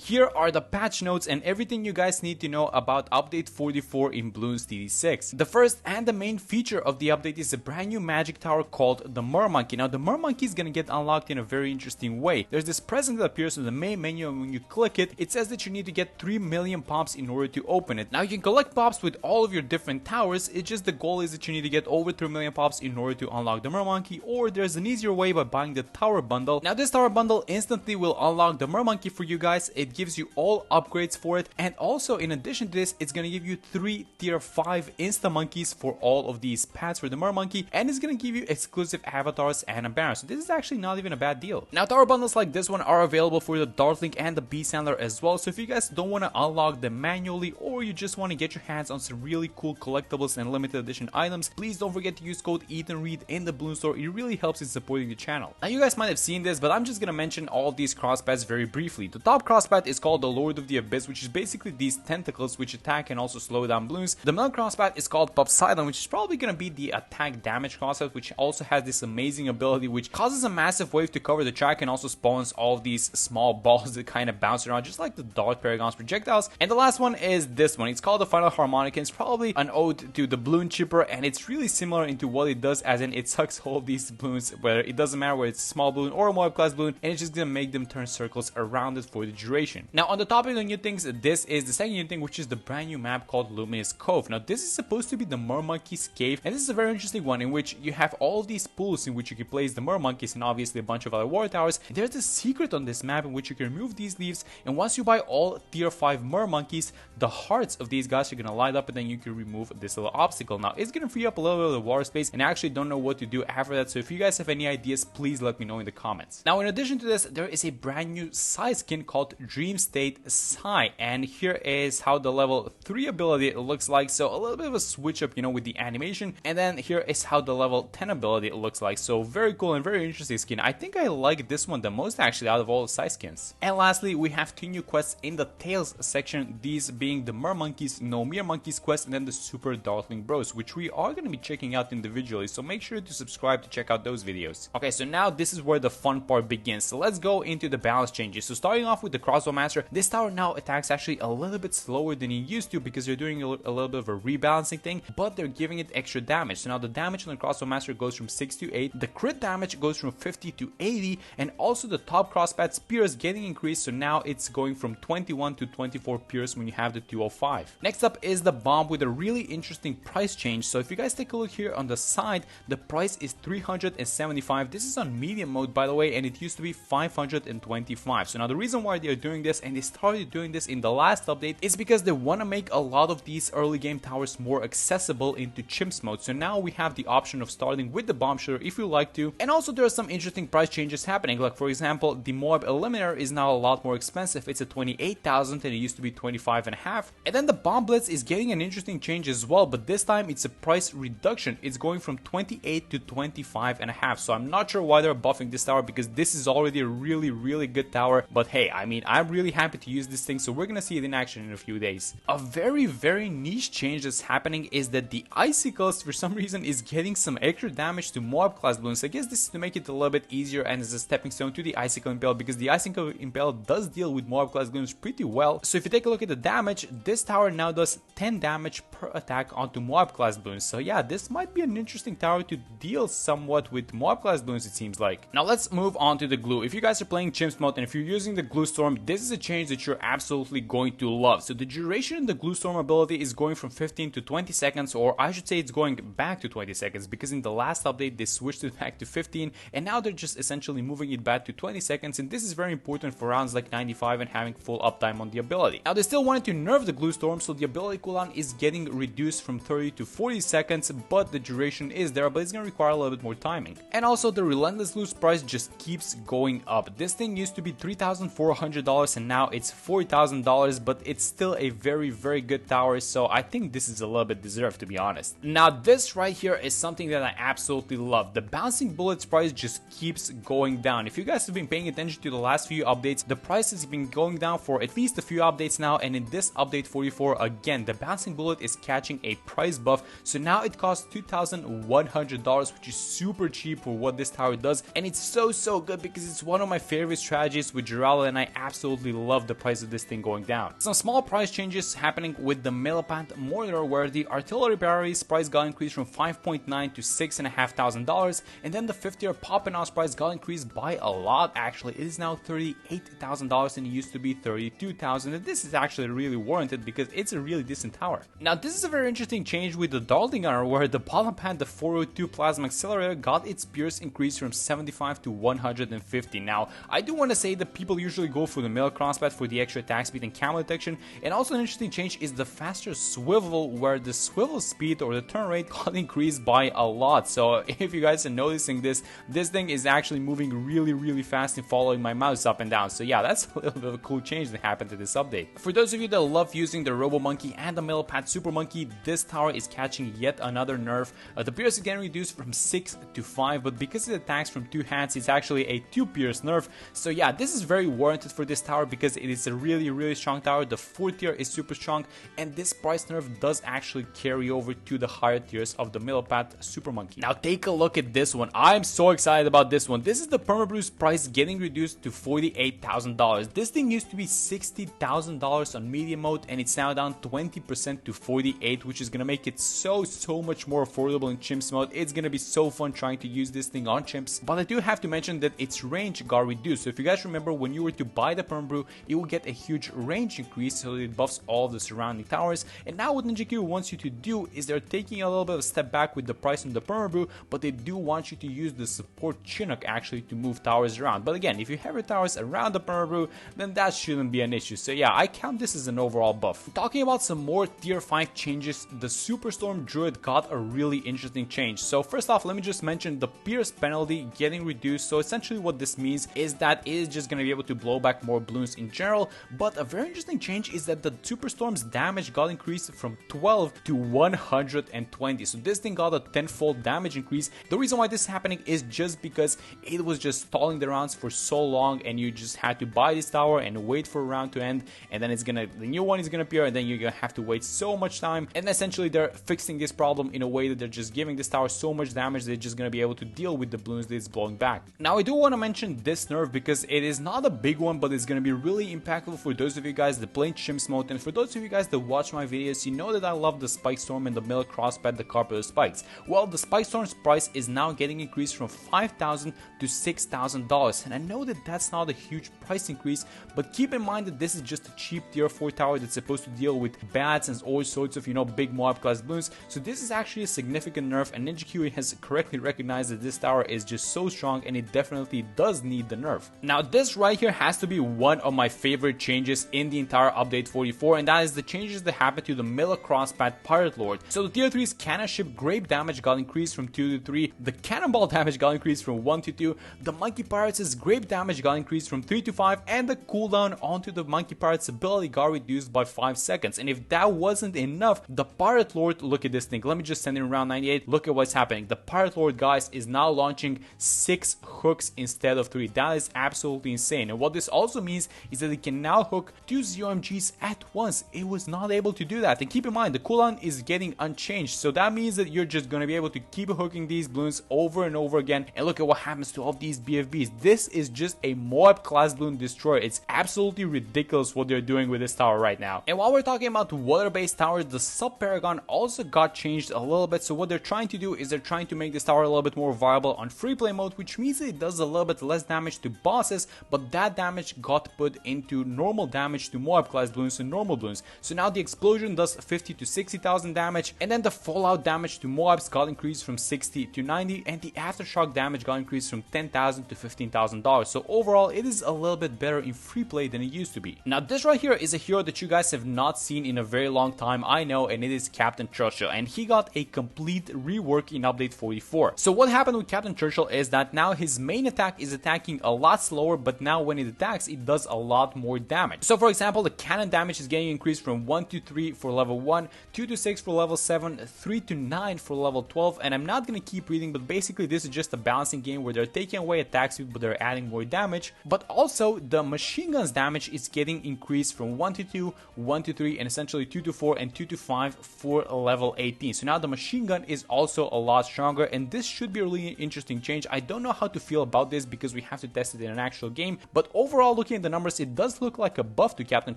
Here are the patch notes and everything you guys need to know about update 44 in Bloons TD 6. The first and the main feature of the update is a brand new magic tower called the Mermonkey. Now the Mermonkey is gonna get unlocked in a very interesting way. There's this present that appears in the main menu, and when you click it, it says that you need to get 3 million pops in order to open it. Now you can collect pops with all of your different towers, it's just the goal is that you need to get over 3 million pops in order to unlock the Mermonkey, or there's an easier way by buying the tower bundle. Now this tower bundle instantly will unlock the Mermonkey for you guys. It gives you all upgrades for it, and also in addition to this, it's gonna give you 3 tier 5 insta monkeys for all of these pets for the Mermonkey, and it's gonna give you exclusive avatars and a banner. So this is actually not even a bad deal. Now tower bundles like this one are available for the Dartling and the Beast Handler as well, so if you guys don't want to unlock them manually, or you just want to get your hands on some really cool collectibles and limited edition items, please don't forget to use code EthanReed in the Bloons store. It really helps in supporting the channel. Now you guys might have seen this, but I'm just gonna mention all of these crosspads very briefly. The top crosspat is called the Lord of the Abyss, which is basically these tentacles which attack and also slow down balloons. The middle crosspat is called Poseidon, which is probably gonna be the attack damage crosspat, which also has this amazing ability which causes a massive wave to cover the track and also spawns all of these small balls that kind of bounce around just like the Dark Paragon's projectiles. And the last one is this one. It's called the Final Harmonica. It's probably an ode to the balloon chipper, and it's really similar into what it does, as in it sucks all of these balloons, whether it doesn't matter whether it's a small balloon or a Moab class balloon, and it's just gonna make them turn circles around it for the duration. Now on the topic of new things, this is the second new thing, which is the brand new map called Luminous Cove. Now this is supposed to be the Mermonkey's cave, and this is a very interesting one in which you have all of these pools in which you can place the Mermonkeys and obviously a bunch of other water towers. And there's a secret on this map in which you can remove these leaves, and once you buy all tier 5 Mermonkeys, the hearts of these guys are gonna light up, and then you can remove this little obstacle. Now it's gonna free up a little bit of the water space, and I actually don't know what to do after that, so if you guys have any ideas, please let me know in the comments. Now in addition to this, there is a brand new Psy skin called Dream State Psy, and here is how the level 3 ability looks like. So a little bit of a switch up, you know, with the animation, and then here is how the level 10 ability looks like. So very cool and very interesting skin. I think I like this one the most actually out of all the Psy skins. And lastly, we have 2 new quests in the Tails section, these being the Mermonkeys No Mere Monkeys quest and then the Super Dartling Bros, which we are going to be checking out individually, so make sure to subscribe to check out those videos. Okay, so now this is where the fun part begins. So let's go into the balance changes. So starting off with the Crossbow Master, this tower now attacks actually a little bit slower than it used to because they're doing a little bit of a rebalancing thing, but they're giving it extra damage. So now the damage on the Crossbow Master goes from 6 to 8, the crit damage goes from 50 to 80, and also the top crosspat spear is getting increased, so now it's going from 21 to 24 pierce when you have the 205. Next up is the bomb with a really interesting price change. So if you guys take a look here on the side, the price is 375. This is on medium mode, by the way, and it used to be 525. So now the reason why they're doing this, and they started doing this in the last update, is because they want to make a lot of these early game towers more accessible into chimps mode. So now we have the option of starting with the bomb shooter if you like to, and also there are some interesting price changes happening. Like for example, the Moab Eliminator is now a lot more expensive. It's at 28,000 and it used to be 25.5. And then the Bomb Blitz is getting an interesting change as well, but this time it's a price reduction. It's going from 28 to 25.5. So I'm not sure why they're buffing this tower, because this is already a really good tower. But hey, I mean, I'm really happy to use this thing, so we're gonna see it in action in a few days. A very niche change that's happening is that the Icicles for some reason is getting some extra damage to Moab class balloons. I guess this is to make it a little bit easier and as a stepping stone to the Icicle Impale, because the Icicle Impale does deal with Moab class balloons pretty well. So if you take a look at the damage, this tower now does 10 damage per attack onto Moab class balloons. So yeah, this might be an interesting tower to deal somewhat with Moab class balloons, it seems like. Now let's move on to the glue. If you guys are playing Chimps mode and if you're using the Glue Storm, this is a change that you're absolutely going to love. So the duration in the Glue Storm ability is going from 15 to 20 seconds, or I should say it's going back to 20 seconds, because in the last update they switched it back to 15, and now they're just essentially moving it back to 20 seconds, and this is very important for rounds like 95 and having full uptime on the ability. Now they still wanted to nerf the Glue Storm, so the ability cooldown is getting reduced from 30 to 40 seconds, but the duration is there, but it's going to require a little bit more timing. And also the Relentless Loose price just keeps going up. This thing used to be $3,400 and now it's $4,000, but it's still a very good tower, so I think this is a little bit deserved, to be honest. Now this right here is something that I absolutely love. The Bouncing Bullets price just keeps going down. If you guys have been paying attention to the last few updates, the price has been going down for at least a few updates now, and in this update 44 again, the Bouncing Bullet is catching a price buff, so now it costs $2,100, which is super cheap for what this tower does, and it's so good because it's one of my favorite strategies with Jirala, and I absolutely absolutely love the price of this thing going down. Some small price changes happening with the Millipede Mortar, where the artillery battery's price got increased from $5.9 to $6,500, and then the 50-year Poppenhaus price got increased by a lot. Actually, it is now $38,000 and it used to be $32,000, and this is actually really warranted because it's a really decent tower. Now this is a very interesting change with the Darling Gunner, where the bottom pad, the 402 plasma accelerator, got its pierce increased from 75 to 150. Now I do want to say that people usually go for the middle crosspad for the extra attack speed and camo detection, and also an interesting change is the faster swivel, where the swivel speed or the turn rate got increased by a lot. So if you guys are noticing this thing is actually moving really fast and following my mouse up and down. So yeah, that's a little bit of a cool change that happened to this update. For those of you that love using the Robo Monkey and the Millipede Super Monkey, this tower is catching yet another nerf. The pierce is getting reduced from 6 to 5, but because it attacks from 2 hands, it's actually a 2 pierce nerf. So yeah, this is very warranted for this tower because it is a really strong tower. The 4th tier is super strong, and this price nerf does actually carry over to the higher tiers of the Millipede Super Monkey. Now take a look at this one. I'm so excited about this one. This is the Permabruce price getting reduced to $48,000. This thing used to be $60,000 on medium mode, and it's now down 20% to 48, which is gonna make it so much more affordable in chimps mode. It's gonna be so fun trying to use this thing on chimps. But I do have to mention that its range got reduced. So if you guys remember, when you were to buy the Permabrew, you will get a huge range increase, so it buffs all the surrounding towers. And now what Ninja Q wants you to do is they're taking a little bit of a step back with the price on the Permabrew, but they do want you to use the support Chinook actually to move towers around. But again, if you have your towers around the Permabrew, then that shouldn't be an issue. So yeah, I count this as an overall buff. Talking about some more tier 5 changes, the Superstorm Druid got a really interesting change. So first off, let me just mention the pierce penalty getting reduced. So essentially what this means is that it is just going to be able to blow back more balloons in general, but a very interesting change is that the Superstorm's damage got increased from 12 to 120. So this thing got a 10-fold damage increase. The reason why this is happening is just because it was just stalling the rounds for so long, and you just had to buy this tower and wait for a round to end, and then the new one is gonna appear, and then you're gonna have to wait so much time. And essentially they're fixing this problem in a way that they're just giving this tower so much damage that it's just gonna be able to deal with the balloons that it's blowing back. Now I do want to mention this nerf because it is not a big one, but it's gonna be really impactful for those of you guys that play chimps mode, and for those of you guys that watch my videos, you know that I love the Spike Storm and the middle crosspad, the Carpenter Spikes. Well, the Spike Storm's price is now getting increased from $5,000 to $6,000, and I know that that's not a huge price increase, but keep in mind that this is just a cheap tier 4 tower that's supposed to deal with bats and all sorts of, big Moab class balloons. So this is actually a significant nerf, and Ninja Q has correctly recognized that this tower is just so strong and it definitely does need the nerf. Now this right here has to be one of my favorite changes in the entire update 44, and that is the changes that happened to the middle crosspad Pirate Lord. So the tier 3's cannon ship grape damage got increased from 2 to 3, the cannonball damage got increased from 1 to 2, the Monkey Pirates' grape damage got increased from 3 to 5, and the cooldown onto the Monkey Pirate's ability got reduced by 5 seconds. And if that wasn't enough, the Pirate Lord, look at this thing, let me just send it around 98, look at what's happening. The Pirate Lord, guys, is now launching 6 hooks instead of 3. That is absolutely insane. And what this also means is that it can now hook 2 ZOMGs at once. It was not able to do that. And keep in mind, the cooldown is getting unchanged, so that means that you're just going to be able to keep hooking these balloons over and over again. And look at what happens to all these BFBs. This is just a Moab class balloon destroyer. It's absolutely ridiculous what they're doing with this tower right now. And while we're talking about water-based towers, the Sub Paragon also got changed a little bit. So what they're trying to do is they're trying to make this tower a little bit more viable on free play mode, which means that it does a little bit less damage to bosses, but that damage got put into normal damage to Moab class balloons and normal balloons. So now the explosion does 50 to 60,000 damage, and then the fallout damage to Moabs got increased from 60 to 90, and the aftershock damage got increased from $10,000 to $15,000. So overall, it is a little bit better in free play than it used to be. Now this right here is a hero that you guys have not seen in a very long time, I know, and it is Captain Churchill, and he got a complete rework in update 44. So what happened with Captain Churchill is that now his main attack is attacking a lot slower, but now when it attacks, it does a lot more damage. So for example, the cannon damage is getting increased from 1 to 3 for level 1, 2 to 6 for level 7, 3 to 9 for level 12, and I'm not gonna keep reading, but basically this is just a balancing game where they're taking away attack speed but they're adding more damage. But also the machine guns damage is getting increased from 1 to 2, 1 to 3, and essentially 2 to 4 and 2 to 5 for level 18. So now the machine gun is also a lot stronger, and this should be a really interesting change. I don't know how to feel about this because we have to test it in an actual game, but overall looking looking at the numbers, it does look like a buff to Captain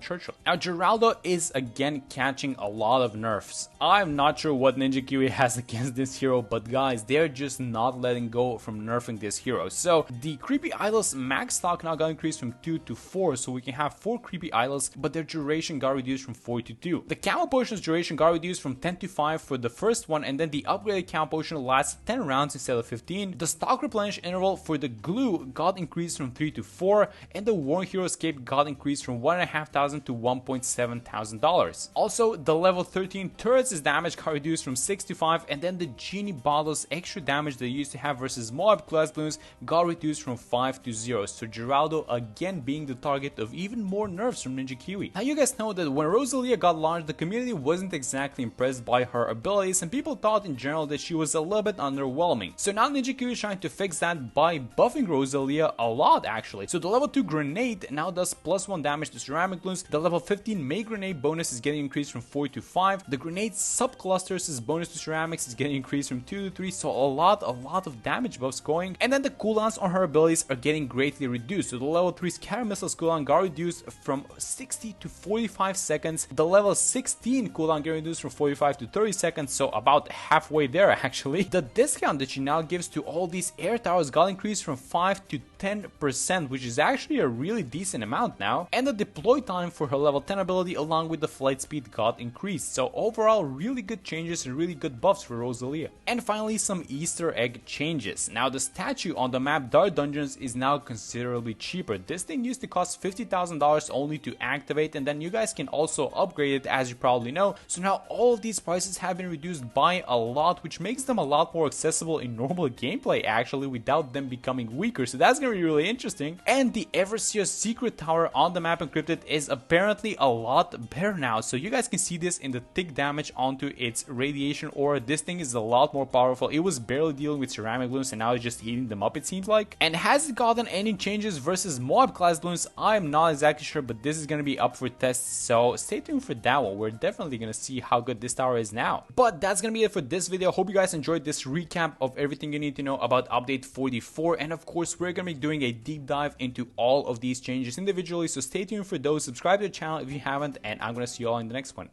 Churchill. Now Geraldo is again catching a lot of nerfs. I'm not sure what Ninja Kiwi has against this hero, but guys, they're just not letting go from nerfing this hero. So the creepy idols max stock now got increased from 2 to 4, so we can have 4 creepy idols, but their duration got reduced from 4 to 2. The camo potion's duration got reduced from 10 to 5 for the first one, and then the upgraded camo potion lasts 10 rounds instead of 15. The stock replenish interval for the glue got increased from 3 to 4, and the Warren Hero's Cape got increased from $1,500 to $1,700. Also, the level 13 turrets' damage got reduced from 6 to 5, and then the Genie Bottle's extra damage they used to have versus Moab class balloons got reduced from 5 to 0. So Geraldo again being the target of even more nerfs from Ninja Kiwi. Now you guys know that when Rosalia got launched, the community wasn't exactly impressed by her abilities, and people thought in general that she was a little bit underwhelming. So now Ninja Kiwi is trying to fix that by buffing Rosalia a lot actually. So the level 2 grenade now does +1 damage to ceramic balloons. The level 15 May grenade bonus is getting increased from 4 to 5. The grenade subclusters' bonus to ceramics is getting increased from 2 to 3. So a lot of damage buffs going. And then the cooldowns on her abilities are getting greatly reduced. So the level 3 scatter missiles cooldown got reduced from 60 to 45 seconds. The level 16 cooldown get reduced from 45 to 30 seconds. So about halfway there actually. The discount that she now gives to all these air towers got increased from 5 to 10%, which is actually a really decent amount now. And the deploy time for her level 10 ability along with the flight speed got increased. So overall, really good changes and really good buffs for Rosalia. And finally, some Easter egg changes. Now the statue on the map Dark Dungeons is now considerably cheaper. This thing used to cost $50,000 only to activate, and then you guys can also upgrade it, as you probably know. So now all of these prices have been reduced by a lot, which makes them a lot more accessible in normal gameplay actually, without them becoming weaker. So that's gonna be really interesting. And the Everseer secret tower on the map Encrypted is apparently a lot better now. So you guys can see this in the tick damage onto its radiation aura. This thing is a lot more powerful. It was barely dealing with ceramic balloons and now it's just eating them up, it seems like. And has it gotten any changes versus Moab class balloons? I'm not exactly sure, but this is gonna be up for test, so stay tuned for that one. We're definitely gonna see how good this tower is now. But that's gonna be it for this video. Hope you guys enjoyed this recap of everything you need to know about update 44, and of course we're gonna be doing a deep dive into all of these changes individually, so stay tuned for those. Subscribe to the channel if you haven't, and I'm gonna see you all in the next one.